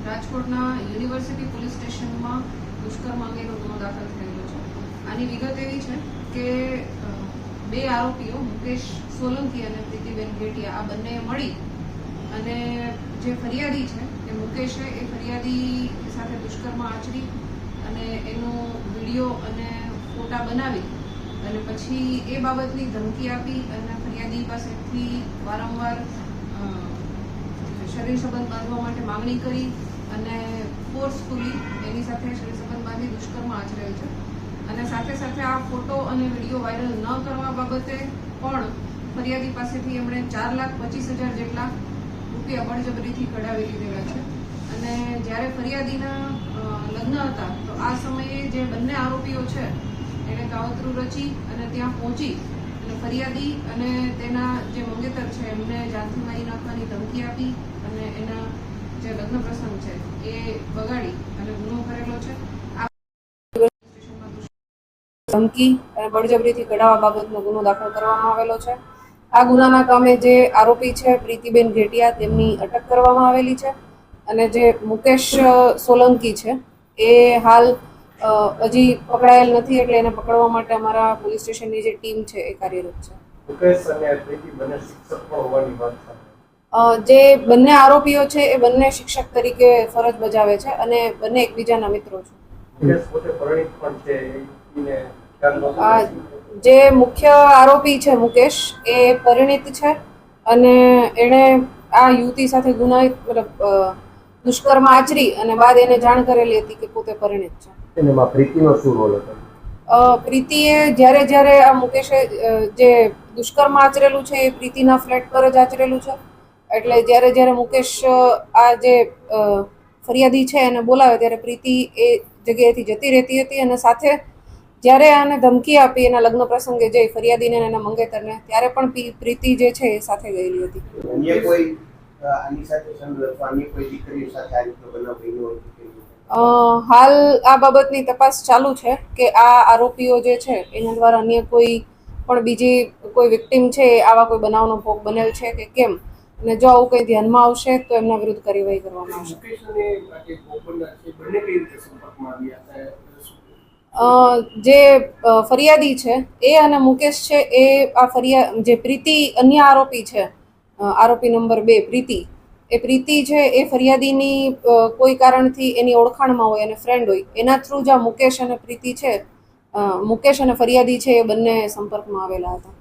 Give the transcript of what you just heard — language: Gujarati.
રાજકોટના યુનિવર્સિટી પોલીસ સ્ટેશનમાં દુષ્કર્મ અંગેનો ગુનો દાખલ થયેલો છે. આની વિગત એવી છે કે બે આરોપીઓ મુકેશ સોલંકી અને પ્રીતિબેન ઘેટિયા આ બંને મળી અને જે ફરિયાદી છે એ મુકેશે એ ફરિયાદી સાથે દુષ્કર્મ આચરી અને એનો વિડીયો અને ફોટા બનાવી અને પછી એ બાબતની ધમકી આપી અને ફરિયાદી પાસેથી વારંવાર શરીર સંબંધ બાંધવા માટે માંગણી કરી અને ફોર્સફુલી એની સાથે શરીર સંબંધ બાંધી દુષ્કર્મ આચરેલ છે. અને સાથે સાથે આ ફોટો અને વિડીયો વાયરલ ન કરવા બાબતે પણ ફરિયાદી પાસેથી એમણે 4,25,000 જેટલા રૂપિયા બળજબરીથી કઢાવી લીધેલા છે. અને જ્યારે ફરિયાદીના લગ્ન હતા તો આ સમયે જે બંને આરોપીઓ છે એણે કાવતરું રચી અને ત્યાં પહોંચી અને ફરિયાદી અને તેના જે મંગેતર છે એમને જાનથી મારી નાખવાની ધમકી આપી અને એના જે લગ્ન પ્રસંગ છે એ બગાડી અને ગુનો કરેલો છે. ધમકી અને બળજબરીથી કઢાવવા બાબતનો ગુનો દાખલ કરવામાં આવેલો છે. આ ગુનાના કામે જે આરોપી છે પ્રીતિબેન ઘેટિયા તેમની અટક કરવામાં આવેલી છે અને જે મુકેશ સોલંકી છે એ હાલ હજી પકડાયેલ નથી એટલે એને પકડવા માટે અમારા પોલીસ સ્ટેશનની જે ટીમ છે એ કાર્યરત છે. મુકેશ અને પ્રીતિ બંને શિક્ષક પણ હોવાની વાત છે. જે બંને આરોપીઓ છે એ બંને શિક્ષક તરીકે ફરજ બજાવે છે અને બંને એકબીજાના મિત્રો છે. મુકેશ પોતે પરિણીત પણ છે એને જે મુખ્ય આરોપી છે મુકેશ એ પરિણીત છે અને એણે આ યુવતી સાથે ગુનાહિત દુષ્કર્મ આચરી અને બાદ એને જાણ કરેલી હતી કે પોતે પરિણીત છે. એમાં પ્રીતિનો શું રોલ હતો? પ્રીતિએ જ્યારે આ મુકેશે જે દુષ્કર્મ આચરેલું છે એ પ્રીતિના ફ્લેટ પર જ આચરેલું છે. એટલે જ્યારે મુકેશ આ જે ફરિયાદી છે એને બોલાવે ત્યારે પ્રીતિ એ જગ્યાએથી જતી રહેતી હતી અને સાથે જ્યારે આને ધમકી આપી એના લગ્ન પ્રસંગે જઈ ફરિયાદીને અને એના મંગેતરને ત્યારે પણ પ્રીતિ જે છે એ સાથે ગયેલી હતી. અન્ય કોઈ આની સાથે સંબંધ અન્ય કોઈ દીકરી સાથે આ રીતનો બનાવ બન્યો? હાલ આ બાબતની તપાસ ચાલુ છે કે આ આરોપીઓ જે છે એના દ્વારા અન્ય કોઈ પણ બીજી કોઈ વિક્ટીમ છે આવા કોઈ બનાવનો ભોગ બનેલ છે કે કેમ, અને જો આવું કંઈ ધ્યાનમાં આવશે તો એમના વિરુદ્ધ કાર્યવાહી કરવામાં આવશે. જે ફરિયાદી છે એ અને મુકેશ છે એ આ જે પ્રીતિ અન્ય આરોપી છે આરોપી નંબર 2 પ્રીતિ છે એ ફરિયાદીની કોઈ કારણથી એની ઓળખાણમાં હોય અને ફ્રેન્ડ હોય એના થ્રુ જ આ મુકેશ અને પ્રીતિ છે મુકેશ અને ફરિયાદી છે એ બંને સંપર્કમાં આવેલા હતા.